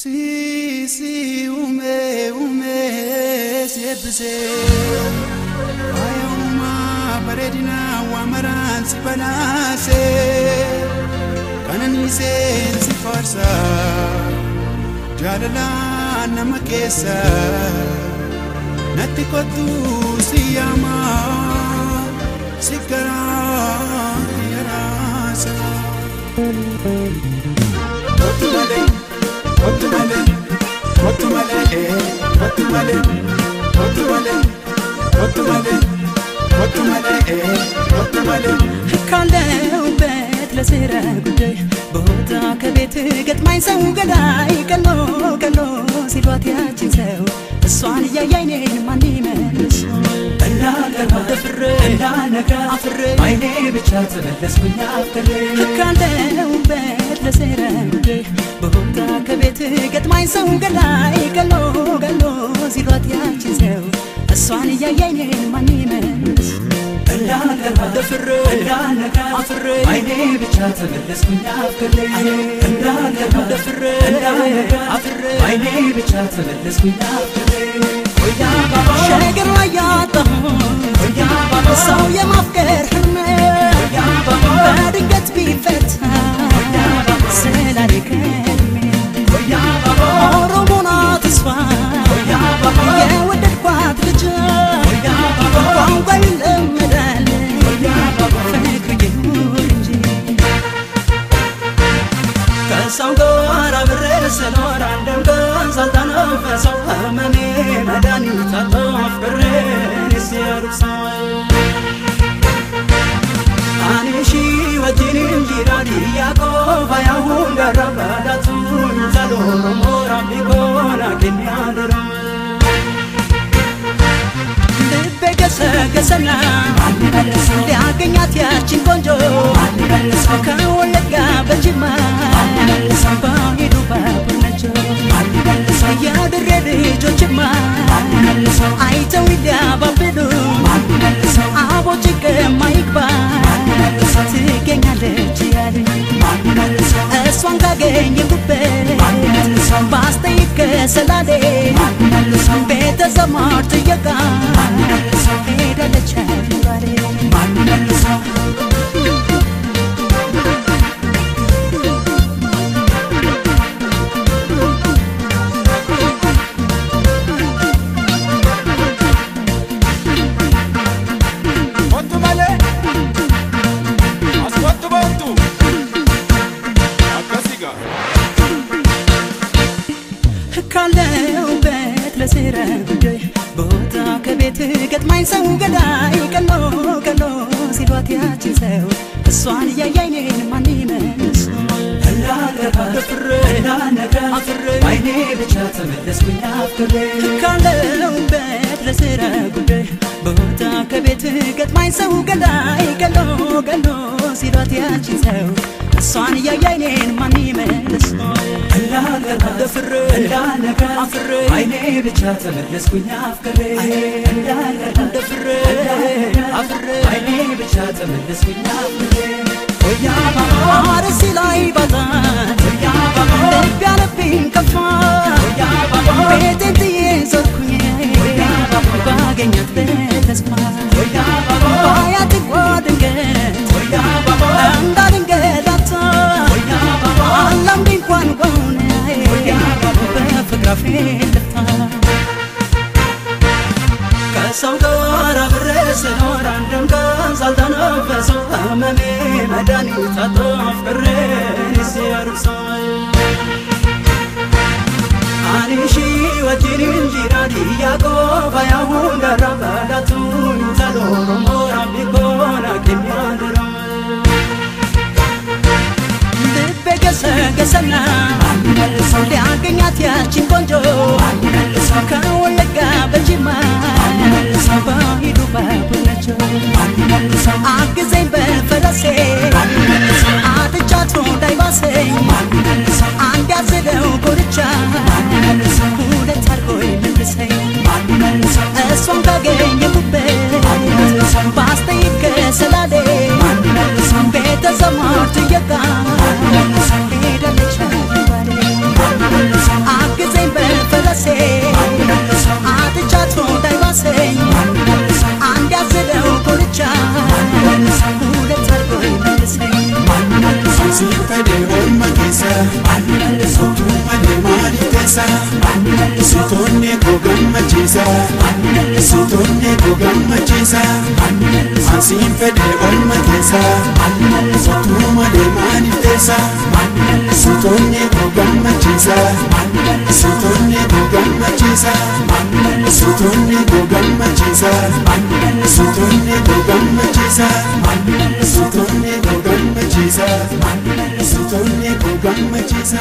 Si ume sepse ayuma paredina wamaran si banase kanani si farsa jalala namakesa natti kotu siyama sikara yarasa ካለው ቤት ለስራ ጉዳይ ቦታ ከቤት ገጥማኝ ሰው ገዳይ ቀሎ ሲሏት ያችን ሰው እሷን እያየኝ ማን ይመልስ እንዳልገባ ደፍሬ እንዳልነጋ አፍሬ አይኔ ብቻ ተመለስኩኝ አፍሬ ካለው ቤት ለስራ ጉዳይ ቦታ ከቤት ገጥማኝ ሰው ገዳይ ቀሎ ሲሏት ያችን ሰው እሷን እያየኝ ማን ይመልስ እንዳልገባ ደፍሬ እንዳልነጋ አፍሬ አይኔ ብቻ ተመለስኩኝ አፍሬ እንዳልገባ ደፍሬ እንዳልነጋ አፍሬ አይኔ ብቻ ተመለስኩኝ አፍሬ ሸገር ላይ ያጣሁት ሰው የማፍቀር ህልሜ በድንገት ቢፈታ ስላልከልሜ ኦሮሞና ተስፋ የወደድኳት ልጅ ቋንቋ ይለመዳል ፍቅር ይኑር እንጂ ከሰው ጋር አብሬ ስኖር አንድም ቀን ሳልተነፈሰው ህመሜ መድኃኒት አጥቶ ፍቅሬን ሲያርሰው አንሺ ወጂን እንጂራዲ ያቆፋ ያሁን ገረበዳቱ ዘሎሮ ሞራም ቢጎና ከሚያደራ ልቤ ገሰገሰና ሊያገኛት ያችን ቆንጆ ከወለጋ በጅማ ባሂዱ ባቡነቸው ያድሬ ልጆችማ አይተው ሊያባብሉ አቦ ጭቅማ ይግባ ትገኛለች ያለኝ እሷን ካገኘሁበት ባስጠይቅ ከሰላሌ ቤተ ዘመድ ጥየቃ ሄዳለች ባሬ ካለው ቤት ለስራ ጉዳይ ቦታ ከቤት ገጥማኝ ሰው ገዳይ ቀሎ ሲሏት ያችን ሰው እሷን እያየኝ ማን ይመልስ እንዳልገባ ደፍሬ እንዳልነጋ አፍሬ አይኔ ብቻ ተመለስኩኝ አፍሬ ካለው ቤት ለስራ ጉዳይ ቦታ ከቤት ገጥማኝ ሰው ገዳይ ቀሎ ሲሏት ያችን ሰው እሷን እያየኝ ማን ይመልስ እንዳልገባ ደፍሬ እንዳልነጋ አፍሬ አይኔ ብቻ ተመለስኩኝ አፍሬ እንዳልገባ ደፍሬ አፍሬ አይኔ ብቻ ተመለስኩኝ አፍሬ አርሲ ላይ ባዛን ልብ ያለብኝ ከፋ ቤቴን ጥዬ ዞርኩኝ ባገኛት በተስፋ ባያት ድንገት እንዳልንገላታ አላምድ እንኳን በሆነ በፍቅር አፌ ልፍታ ከሰው ጋር አብሬ ስኖር አንድም ቀን ሳልተነፈሰው ህመሜ መድኃኒት አጥቶ ፍቅሬን ሲያርሰው አንሺ ወጂን እንጂራዲ ያቆፋ ያሁን ገረበዳቱ ዘሎሮ ሞራም ቢጎና ከሚያደራ ልቤ ገሰገሰና ሊያገኛት ያችን ቆንጆ ከወለጋ በጅማ ባሂዱ ባቡነቸው አግዘኝ በፈረሴ አጥቻት እንዳይባሰኝ አንድ ያዘለው ጎርቻ ሁለት አድርጎኝ መልሰኝ እሷን ካገኘሁበት ባስጠይቅ ከሰላሌ ቤተ ዘመድ ጥየቃ ሄዳለች ባሬ keessa Tuma deemaani teessa Sitoonni koo gammachiisa Sitoonni koo gammachiisa Ansiin fedhe olma keessa Tuma deemaani teessa Sitoonni koo gammachiisa Sitoonni koo gammachiisa Sitoonni koo gammachiisa Sitoonni koo gammachiisa Sitoonni koo gammachiisa Sitoonni koo gammachiisa